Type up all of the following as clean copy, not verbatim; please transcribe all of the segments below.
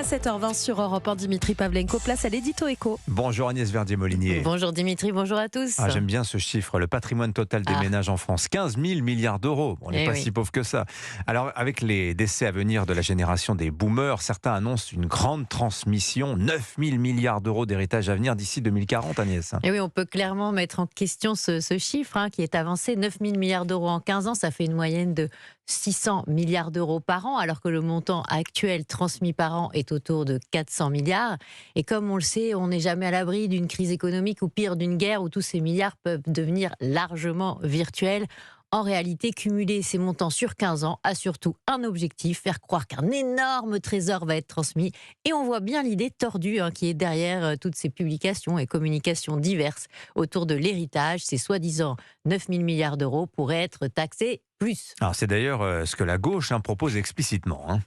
à 7h20 sur Europe 1, Dimitri Pavlenko, place à l'édito éco. Bonjour Agnès Verdier-Molinier. Bonjour Dimitri, bonjour à tous. J'aime bien ce chiffre, le patrimoine total des ménages en France, 15 000 milliards d'euros. On n'est pas si pauvre que ça. Alors avec les décès à venir de la génération des boomers, certains annoncent une grande transmission, 9 000 milliards d'euros d'héritage à venir d'ici 2040, Agnès. Et oui, on peut clairement mettre en question ce chiffre qui est avancé, 9 000 milliards d'euros en 15 ans, ça fait une moyenne de 600 milliards d'euros par an, alors que le montant actuel transmis par an est autour de 400 milliards. Et comme on le sait, on n'est jamais à l'abri d'une crise économique ou pire d'une guerre où tous ces milliards peuvent devenir largement virtuels. En réalité, cumuler ces montants sur 15 ans a surtout un objectif, faire croire qu'un énorme trésor va être transmis. Et on voit bien l'idée tordue qui est derrière toutes ces publications et communications diverses autour de l'héritage. Ces soi-disant 9 000 milliards d'euros pourraient être taxés plus. Alors c'est d'ailleurs ce que la gauche propose explicitement.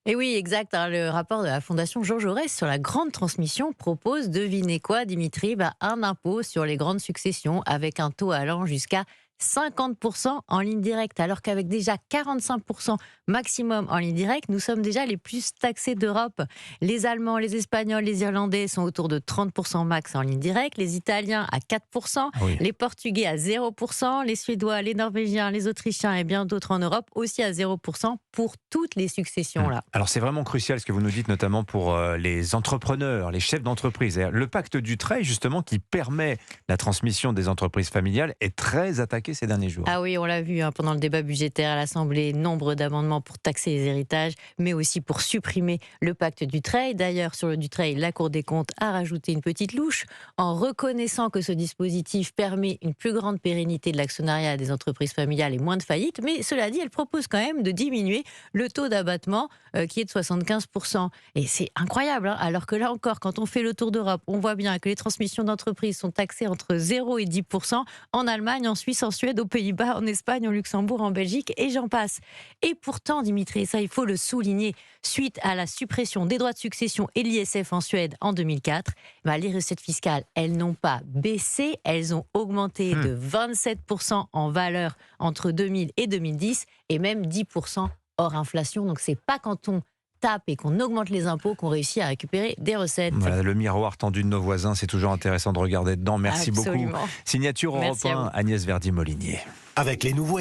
Et oui, exact. Le rapport de la Fondation Jean Jaurès sur la grande transmission propose, devinez quoi Dimitri, un impôt sur les grandes successions avec un taux allant jusqu'à 50% en ligne directe, alors qu'avec déjà 45% maximum en ligne directe, nous sommes déjà les plus taxés d'Europe. Les Allemands, les Espagnols, les Irlandais sont autour de 30% max en ligne directe, les Italiens à 4%, les Portugais à 0%, les Suédois, les Norvégiens, les Autrichiens et bien d'autres en Europe aussi à 0% pour toutes les successions là. Alors c'est vraiment crucial ce que vous nous dites, notamment pour les entrepreneurs, les chefs d'entreprise. Le pacte Dutreil, justement, qui permet la transmission des entreprises familiales, est très attaqué ces derniers jours. Ah oui, on l'a vu pendant le débat budgétaire à l'Assemblée, nombre d'amendements pour taxer les héritages, mais aussi pour supprimer le pacte Dutreil. D'ailleurs, sur le Dutreil, la Cour des comptes a rajouté une petite louche en reconnaissant que ce dispositif permet une plus grande pérennité de l'actionnariat des entreprises familiales et moins de faillites. Mais cela dit, elle propose quand même de diminuer le taux d'abattement qui est de 75%. Et c'est incroyable, alors que là encore, quand on fait le tour d'Europe, on voit bien que les transmissions d'entreprises sont taxées entre 0 et 10%, en Allemagne, en Suisse, en Suède, aux Pays-Bas, en Espagne, au Luxembourg, en Belgique, et j'en passe. Et pourtant, Dimitri, ça il faut le souligner, suite à la suppression des droits de succession et de l'ISF en Suède en 2004, les recettes fiscales, elles n'ont pas baissé, elles ont augmenté de 27% en valeur entre 2000 et 2010, et même 10% hors inflation. Donc c'est pas quand on tape et qu'on augmente les impôts qu'on réussit à récupérer des recettes. Voilà, le miroir tendu de nos voisins, c'est toujours intéressant de regarder dedans. Merci beaucoup. Signature Europe 1, Agnès Verdier-Molinier. Avec les nouveaux